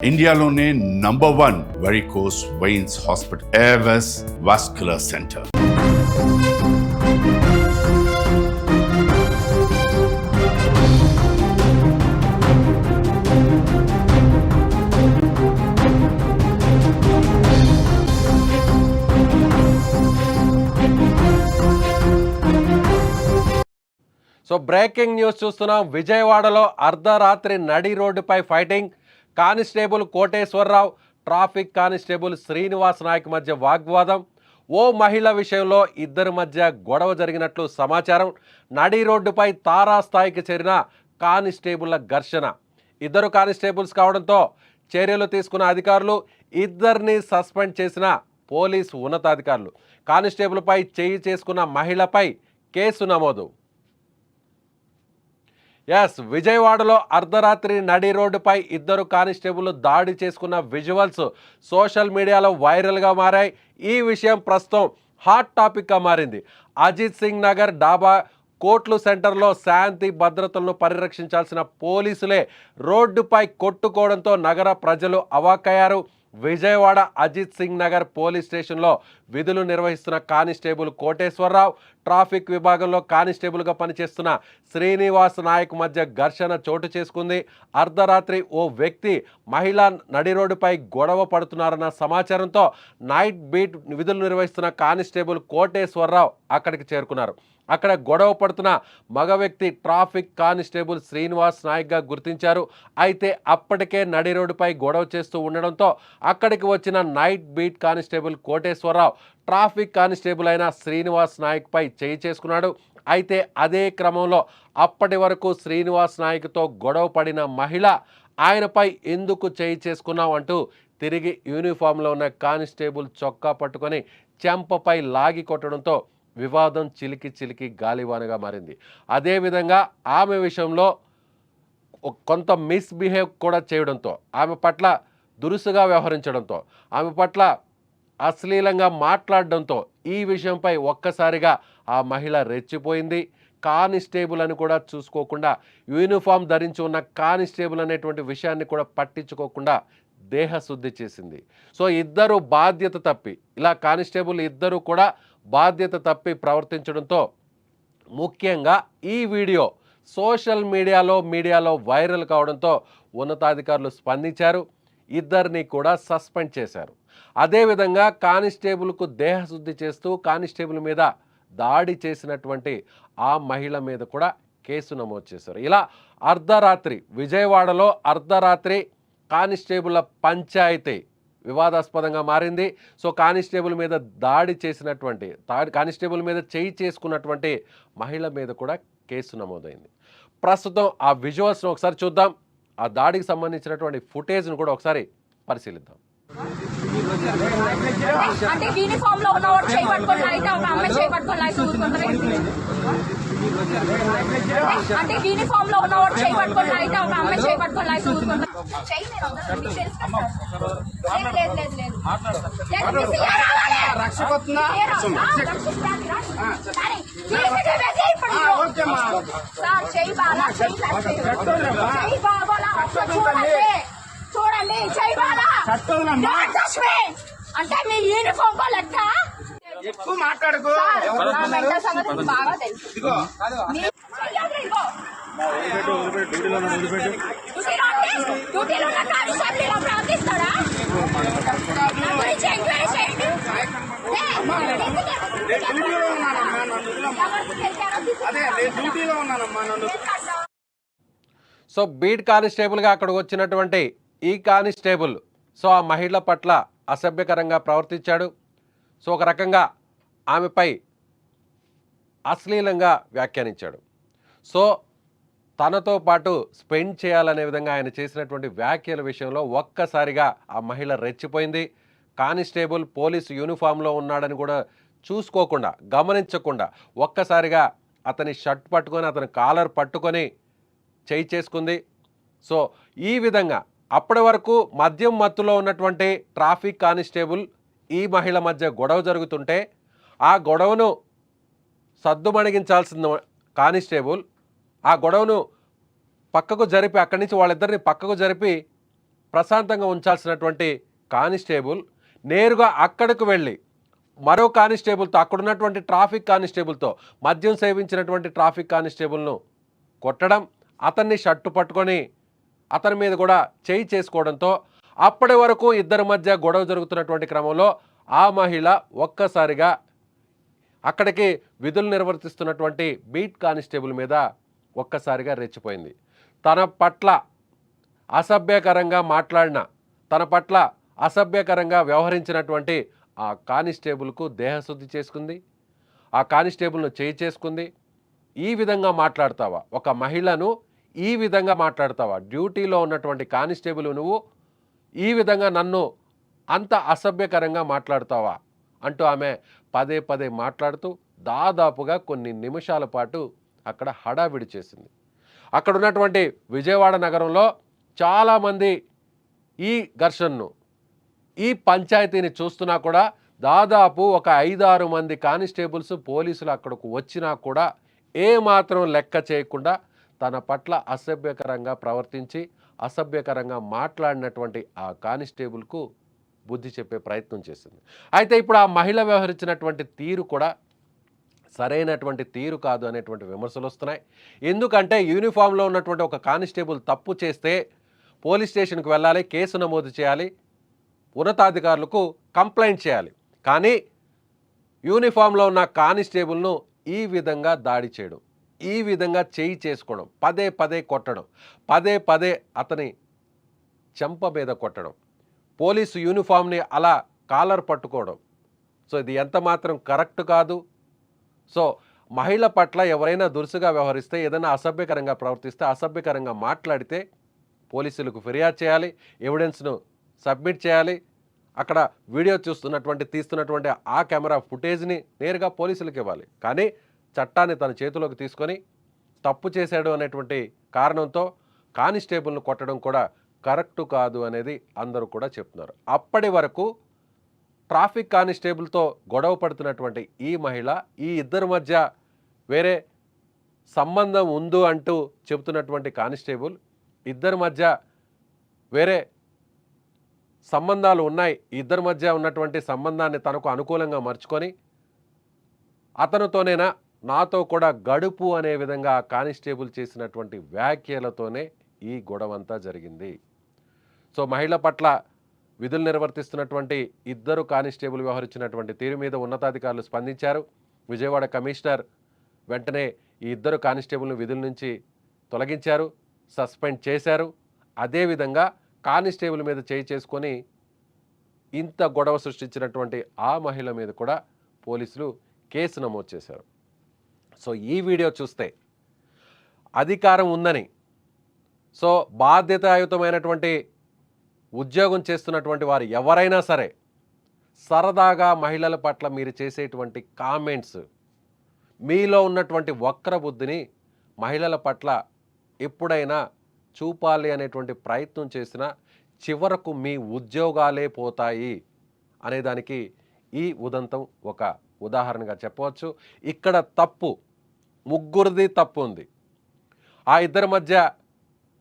ఇండియాలోనే #1 varicose veins hospital Avis vascular centre. So breaking news చూస్తున్నాం. విజయవాడలో అర్ధరాత్రి నడి రోడ్డుపై fighting. Constable Koteswararao, traffic constable Srinivas Nayak మధ్య వాగ్వాదం. ఓ మహిళ విషయంలో ఇద్దరి మధ్య గొడవ జరిగినట్లు సమాచారం. నడి రోడ్డుపై తారాస్థాయికి చేరిన కానిస్టేబుళ్ల ఘర్షణ. ఇద్దరు కానిస్టేబుల్స్ కావడంతో చర్యలు తీసుకున్న అధికారులు, ఇద్దరిని సస్పెండ్ చేసిన పోలీసు ఉన్నతాధికారులు. కానిస్టేబుల్పై చేయి చేసుకున్న మహిళపై కేసు నమోదు. విజయవాడలో అర్ధరాత్రి నడి రోడ్డుపై ఇద్దరు కానిస్టేబుల్ దాడి చేసుకున్న విజువల్స్ సోషల్ మీడియాలో వైరల్గా మారాయి. ఈ విషయం ప్రస్తుతం హాట్ టాపిక్గా మారింది. అజిత్ సింగ్ నగర్ డాబా కోట్లు సెంటర్లో శాంతి భద్రతలను పరిరక్షించాల్సిన పోలీసులే రోడ్డుపై కొట్టుకోవడంతో నగర ప్రజలు అవాక్కయ్యారు. విజయవాడ అజిత్ సింగ్ నగర్ పోలీస్ స్టేషన్లో విధులు నిర్వహిస్తున్న కానిస్టేబుల్ కోటేశ్వరరావు, ట్రాఫిక్ విభాగంలో కానిస్టేబుల్గా పనిచేస్తున్న శ్రీనివాస్ నాయక్ మధ్య ఘర్షణ చోటు చేసుకుంది. అర్ధరాత్రి ఓ వ్యక్తి మహిళా నడి రోడ్డుపై గొడవ పడుతున్నారన్న సమాచారంతో నైట్ బీట్ విధులు నిర్వహిస్తున్న కానిస్టేబుల్ కోటేశ్వరరావు అక్కడికి చేరుకున్నారు. అక్కడ గొడవ పడుతున్న మగ వ్యక్తి ట్రాఫిక్ కానిస్టేబుల్ శ్రీనివాస్ నాయక్గా గుర్తించారు. అయితే అప్పటికే నడి రోడ్డుపై గొడవ చేస్తూ ఉండడంతో అక్కడికి వచ్చిన night beat constable Koteswararao traffic constable అయిన శ్రీనివాస్ నాయక్పై చేయి చేసుకున్నాడు. అయితే అదే క్రమంలో అప్పటి వరకు శ్రీనివాస్ నాయక్తో గొడవ పడిన మహిళ ఆయనపై ఎందుకు చేయి చేసుకున్నావు అంటూ తిరిగి యూనిఫామ్లో ఉన్న కానిస్టేబుల్ చొక్కా పట్టుకొని చెంపపై లాగి కొట్టడంతో వివాదం చిలికి గాలివానగా మారింది. అదేవిధంగా ఆమె విషయంలో కొంత మిస్బిహేవ్ కూడా చేయడంతో, ఆమె పట్ల దురుసుగా వ్యవహరించడంతో, ఆమె పట్ల అశ్లీలంగా మాట్లాడడంతో ఈ విషయంపై ఒక్కసారిగా ఆ మహిళ రెచ్చిపోయింది. కానిస్టేబుల్ అని కూడా చూసుకోకుండా, యూనిఫామ్ ధరించి ఉన్న కానిస్టేబుల్ అనేటువంటి విషయాన్ని కూడా పట్టించుకోకుండా దేహశుద్ధి చేసింది. సో ఇద్దరు బాధ్యత తప్పి, ఇలా కానిస్టేబుల్ ఇద్దరు కూడా బాధ్యత తప్పి ప్రవర్తించడంతో ముఖ్యంగా ఈ వీడియో సోషల్ మీడియాలో వైరల్ కావడంతో ఉన్నతాధికారులు స్పందించారు. ఇద్దరిని కూడా సస్పెండ్ చేశారు. అదేవిధంగా కానిస్టేబుల్కు దేహశుద్ధి చేస్తూ కానిస్టేబుల్ మీద దాడి చేసినటువంటి ఆ మహిళ మీద కూడా కేసు నమోదు చేశారు. ఇలా అర్ధరాత్రి విజయవాడలో అర్ధరాత్రి కానిస్టేబుల్ల పంచాయతీ వివాదాస్పదంగా మారింది. సో కానిస్టేబుల్ మీద దాడి చేసినటువంటి కానిస్టేబుల్ మీద చేయి చేసుకున్నటువంటి మహిళ మీద కూడా కేసు నమోదైంది. ప్రస్తుతం ఆ విజువల్స్ను ఒకసారి చూద్దాం. ఆ దాడికి సంబంధించినటువంటి ఫుటేజ్ను కూడా ఒకసారి పరిశీలిద్దాం. అంటే యూనిఫామ్ లో ఉన్నవాడు చేయి పట్టుకొని అయితే ఒక అమ్మాయి చేయి పట్టుకొని అయితే ఊరుకుంటారు. అంటే యూనిఫామ్ లో ఉన్నవాడు చేయి పట్టుకొని అయితే ఒక అమ్మాయి చేయి పట్టుకొని అయితే ఊరుకుంటారు. చూడండి అంటే మీ యూనిఫామ్ లెక్క ఎక్కువ మాట్లాడుకో. బాగా తెలుసు. ప్రార్థిస్తారా? సో బీట్ కానిస్టేబుల్గా అక్కడికి వచ్చినటువంటి ఈ కానిస్టేబుల్ ఆ మహిళ పట్ల అసభ్యకరంగా ప్రవర్తించాడు. సో ఒక రకంగా ఆమెపై అశ్లీలంగా వ్యాఖ్యానించాడు. సో తనతో పాటు స్పెండ్ చేయాలనే విధంగా ఆయన చేసినటువంటి వ్యాఖ్యల విషయంలో ఒక్కసారిగా ఆ మహిళ రెచ్చిపోయింది. కానిస్టేబుల్ పోలీసు యూనిఫామ్లో ఉన్నాడని కూడా చూసుకోకుండా, గమనించకుండా ఒక్కసారిగా అతని షర్ట్ పట్టుకొని, అతని కాలర్ పట్టుకొని చేయి చేసుకుంది. సో ఈ విధంగా అప్పటి వరకు మద్యం మత్తులో ఉన్నటువంటి ట్రాఫిక్ కానిస్టేబుల్ ఈ మహిళ మధ్య గొడవ జరుగుతుంటే ఆ గొడవను సద్దుమణిగించాల్సిన కానిస్టేబుల్ ఆ గొడవను పక్కకు జరిపి, అక్కడి నుంచి వాళ్ళిద్దరిని పక్కకు జరిపి ప్రశాంతంగా ఉంచాల్సినటువంటి కానిస్టేబుల్ నేరుగా అక్కడికి వెళ్ళి మరో కానిస్టేబుల్తో, అక్కడున్నటువంటి ట్రాఫిక్ కానిస్టేబుల్తో, మద్యం సేవించినటువంటి ట్రాఫిక్ కానిస్టేబుల్ను కొట్టడం, అతన్ని షర్టు పట్టుకొని అతని మీద కూడా చేయి చేసుకోవడంతో అప్పటి వరకు ఇద్దరి మధ్య గొడవ జరుగుతున్నటువంటి క్రమంలో ఆ మహిళ ఒక్కసారిగా అక్కడికి విధులు నిర్వర్తిస్తున్నటువంటి బీట్ కానిస్టేబుల్ మీద ఒక్కసారిగా రెచ్చిపోయింది. తన పట్ల అసభ్యకరంగా మాట్లాడిన, తన పట్ల అసభ్యకరంగా వ్యవహరించినటువంటి ఆ కానిస్టేబుల్కు దేహశుద్ధి చేసుకుంది, ఆ కానిస్టేబుల్ను చేయి చేసుకుంది. ఈ విధంగా మాట్లాడతావా, ఒక మహిళను ఈ విధంగా మాట్లాడతావా, డ్యూటీలో ఉన్నటువంటి కానిస్టేబుల్ నువ్వు ఈ విధంగా నన్ను అంత అసభ్యకరంగా మాట్లాడతావా అంటూ ఆమె పదే పదే మాట్లాడుతూ దాదాపుగా కొన్ని నిమిషాల పాటు అక్కడ హడావిడి చేసింది. అక్కడ ఉన్నటువంటి విజయవాడ నగరంలో చాలామంది ఈ ఘర్షణను, ఈ పంచాయతీని చూస్తున్నా కూడా దాదాపు ఒక 5-6 మంది కానిస్టేబుల్స్ పోలీసులు అక్కడకు వచ్చినా కూడా ఏమాత్రం లెక్క చేయకుండా తన పట్ల అసభ్యకరంగా ప్రవర్తించి అసభ్యకరంగా మాట్లాడినటువంటి ఆ కానిస్టేబుల్కు బుద్ధి చెప్పే ప్రయత్నం చేసింది. అయితే ఇప్పుడు ఆ మహిళ వ్యవహరించినటువంటి తీరు కూడా సరైనటువంటి తీరు కాదు అనేటువంటి విమర్శలు వస్తున్నాయి. ఎందుకంటే యూనిఫామ్లో ఉన్నటువంటి ఒక కానిస్టేబుల్ తప్పు చేస్తే పోలీస్ స్టేషన్కి వెళ్ళాలి, కేసు నమోదు చేయాలి, ఉన్నతాధికారులకు కంప్లైంట్ చేయాలి. కానీ యూనిఫామ్లో ఉన్న కానిస్టేబుల్ను ఈ విధంగా దాడి చేయడం, ఈ విధంగా చేయి చేసుకోవడం, పదే పదే కొట్టడం, పదే పదే అతని చెంప మీద కొట్టడం, పోలీసు యూనిఫామ్ని అలా కాలర్ పట్టుకోవడం, సో ఇది ఎంత మాత్రం కరెక్ట్ కాదు. సో మహిళ పట్ల ఎవరైనా దురుసుగా వ్యవహరిస్తే, ఏదైనా అసభ్యకరంగా ప్రవర్తిస్తే, అసభ్యకరంగా మాట్లాడితే పోలీసులకు ఫిర్యాదు చేయాలి, ఎవిడెన్స్ను సబ్మిట్ చేయాలి. అక్కడ వీడియో తీస్తున్నటువంటి ఆ కెమెరా ఫుటేజ్ని నేరుగా పోలీసులకు ఇవ్వాలి. కానీ చట్టాన్ని తన చేతిలోకి తీసుకొని తప్పు చేశాడు అనేటువంటి కారణంతో కానిస్టేబుల్ను కొట్టడం కూడా కరెక్టు కాదు అనేది అందరూ కూడా చెప్తున్నారు. అప్పటి వరకు ట్రాఫిక్ కానిస్టేబుల్తో గొడవ పడుతున్నటువంటి ఈ మహిళ, ఈ ఇద్దరి మధ్య వేరే సంబంధం ఉందో అంటూ చెబుతున్నటువంటి కానిస్టేబుల్, ఇద్దరి మధ్య వేరే సంబంధాలు ఉన్నాయి, ఇద్దరి మధ్య ఉన్నటువంటి సంబంధాన్ని తనకు అనుకూలంగా మర్చుకొని అతనితోనేనా నాతో కూడా గడుపు అనే విధంగా కానిస్టేబుల్ చేసినటువంటి వ్యాఖ్యలతోనే ఈ గొడవంతా జరిగింది. సో మహిళ పట్ల విధులు నిర్వర్తిస్తున్నటువంటి ఇద్దరు కానిస్టేబుల్ వ్యవహరించినటువంటి తీరు మీద ఉన్నతాధికారులు స్పందించారు. విజయవాడ కమిషనర్ వెంటనే ఈ ఇద్దరు కానిస్టేబుల్ను విధుల నుంచి తొలగించారు, సస్పెండ్ చేశారు. అదేవిధంగా కానిస్టేబుల్ మీద చేయి చేసుకొని ఇంత గొడవ సృష్టించినటువంటి ఆ మహిళ మీద కూడా పోలీసులు కేసు నమోదు చేశారు. సో ఈ వీడియో చూస్తే అధికారం ఉందని, సో బాధ్యతాయుతమైనటువంటి ఉద్యోగం చేస్తున్నటువంటి వారు ఎవరైనా సరే సరదాగా మహిళల పట్ల మీరు చేసేటువంటి కామెంట్స్, మీలో ఉన్నటువంటి వక్ర బుద్ధిని మహిళల పట్ల ఎప్పుడైనా చూపాలి అనేటువంటి ప్రయత్నం చేసినా చివరకు మీ ఉద్యోగాలే పోతాయి అనేదానికి ఈ ఉదంతం ఒక ఉదాహరణగా చెప్పవచ్చు. ఇక్కడ తప్పు ముగ్గురిది తప్పు ఉంది. ఆ ఇద్దరి మధ్య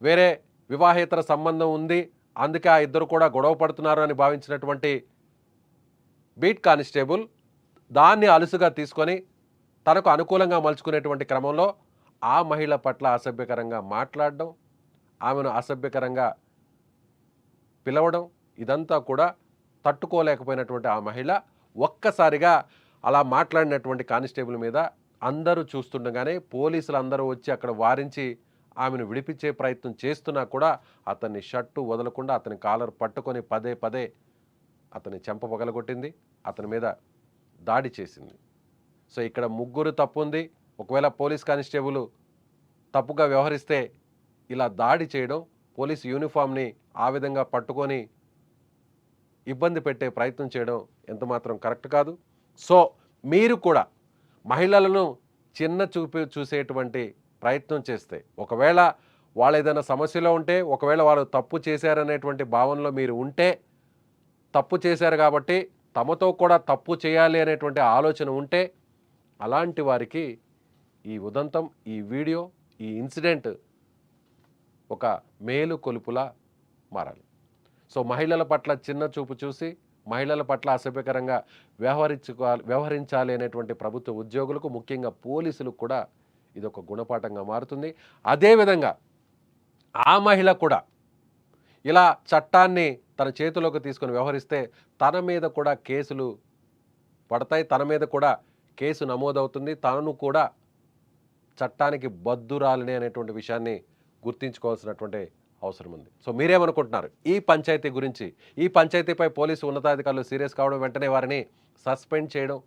వేరే వివాహేతర సంబంధం ఉంది, అందుకే ఆ ఇద్దరు కూడా గొడవ పడుతున్నారు అని భావించినటువంటి బీట్ కానిస్టేబుల్ దాన్ని అలుసుగా తీసుకొని తనకు అనుకూలంగా మలుచుకునేటువంటి క్రమంలో ఆ మహిళ పట్ల అసభ్యకరంగా మాట్లాడడం, ఆమెను అసభ్యకరంగా పిలవడం, ఇదంతా కూడా తట్టుకోలేకపోయినటువంటి ఆ మహిళ ఒక్కసారిగా అలా మాట్లాడినటువంటి కానిస్టేబుల్ మీద అందరూ చూస్తుండగానే పోలీసులు అందరూ వచ్చి అక్కడ వారించి ఆమెను విడిపించే ప్రయత్నం చేస్తున్నా కూడా అతన్ని షర్టు వదలకుండా అతని కాలర్ పట్టుకొని పదే పదే అతని చెంప పగలగొట్టింది, అతని మీద దాడి చేసింది. సో ఇక్కడ ముగ్గురు తప్పు ఉంది. ఒకవేళ పోలీస్ కానిస్టేబుల్ తప్పుగా వ్యవహరిస్తే ఇలా దాడి చేయడం, పోలీస్ యూనిఫామ్ని ఆ విధంగా పట్టుకొని ఇబ్బంది పెట్టే ప్రయత్నం చేయడం ఎంతమాత్రం కరెక్ట్ కాదు. సో మీరు కూడా మహిళలను చిన్న చూపి చూసేటువంటి ప్రయత్నం చేస్తే, ఒకవేళ వాళ్ళు ఏదైనా సమస్యలో ఉంటే, ఒకవేళ వాళ్ళు తప్పు చేశారనేటువంటి భావనలో మీరు ఉంటే, తప్పు చేశారు కాబట్టి తమతో కూడా తప్పు చేయాలి అనేటువంటి ఆలోచన ఉంటే, అలాంటి వారికి ఈ ఉదంతం, ఈ వీడియో, ఈ ఇన్సిడెంట్ ఒక మేలు కొలుపులా మారాలి. సో మహిళల పట్ల చిన్న చూపు చూసి మహిళల పట్ల అసభ్యకరంగా వ్యవహరించాలి అనేటువంటి ప్రభుత్వ ఉద్యోగులకు, ముఖ్యంగా పోలీసులకు కూడా ఇది ఒక గుణపాఠంగా మారుతుంది. అదేవిధంగా ఆ మహిళ కూడా ఇలా చట్టాన్ని తన చేతిలోకి తీసుకొని వ్యవహరిస్తే తన మీద కూడా కేసులు పడతాయి, తన మీద కూడా కేసు నమోదవుతుంది, తనను కూడా చట్టానికి బద్దురాలని అనేటువంటి విషయాన్ని గుర్తించుకోవాల్సినటువంటి అవసరం ఉంది. సో మీరేమనుకుంటున్నారు ఈ పంచాయతీ గురించి? ఈ పంచాయతీపై పోలీసు ఉన్నతాధికారులు సీరియస్ కావడం, వెంటనే వారిని సస్పెండ్ చేయడం,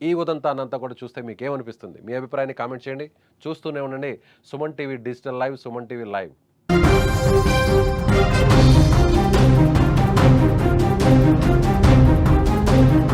ఈ ఉదంతాన్నంతా కూడా చూస్తే మీకేమనిపిస్తుంది? మీ అభిప్రాయాన్ని కామెంట్ చేయండి. చూస్తూనే ఉండండి Suman TV digital live, Suman TV live.